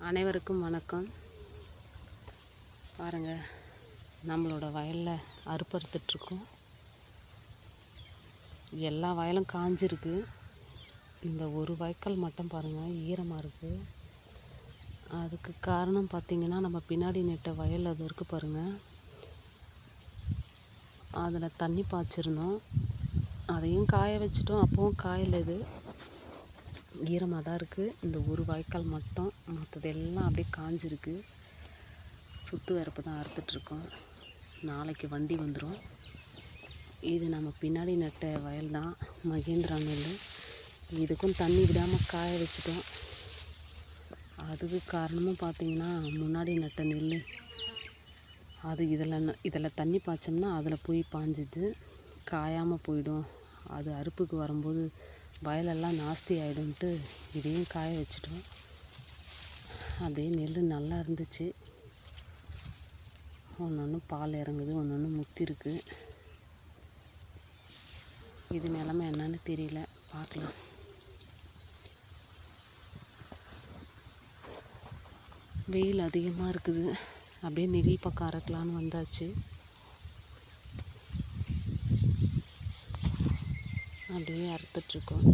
அனைவருக்கும் வணக்கம். பாருங்கள், நம்மளோட வயலில் அறுப்பறுத்துட்ருக்கோம். எல்லா வயலும் காஞ்சிருக்கு. இந்த ஒரு வாய்க்கால் மட்டும் பாருங்கள் ஈரமாக இருக்குது. அதுக்கு காரணம் பார்த்திங்கன்னா, நம்ம பின்னாடி நட்ட வயல் அது இருக்குது பாருங்கள், அதில் தண்ணி பாய்ச்சிருந்தோம். அதையும் காய வச்சிட்டோம். அப்பவும் காயல, இது ஈரமாக தான் இருக்குது. இந்த ஒரு வாய்க்கால் மட்டும், மற்றதெல்லாம் அப்படியே காஞ்சிருக்கு. சுற்று வரப்பு தான் அறுத்துட்ருக்கோம். நாளைக்கு வண்டி வந்துடும். இது நம்ம பின்னாடி நட்ட வயல் தான், மகேந்திரா நெல். இதுக்கும் தண்ணி விடாமல் காய வச்சிட்டோம். அதுக்கு காரணமும் பார்த்திங்கன்னா, முன்னாடி நட்ட நெல் அது இதில் தண்ணி பாய்ச்சோம்னா அதில் போய் பாஞ்சுது, காயாமல் போயிடும். அது அறுப்புக்கு வரும்போது வயலெல்லாம் நாஸ்தி ஆகிடும்ட்டு இதையும் காய வச்சிட்டோம். அப்படியே நெல் நல்லா இருந்துச்சு. ஒன்று ஒன்று பால் இறங்குது, ஒன்று ஒன்று முத்திருக்கு. இது நிலமை என்னன்னு தெரியல, பார்க்கலாம். வெயில் அதிகமாக இருக்குது. அப்படியே நெல் பக்கம் அறுக்கலான்னு வந்தாச்சு. அப்படியே அறுத்துட்ருக்கோம்.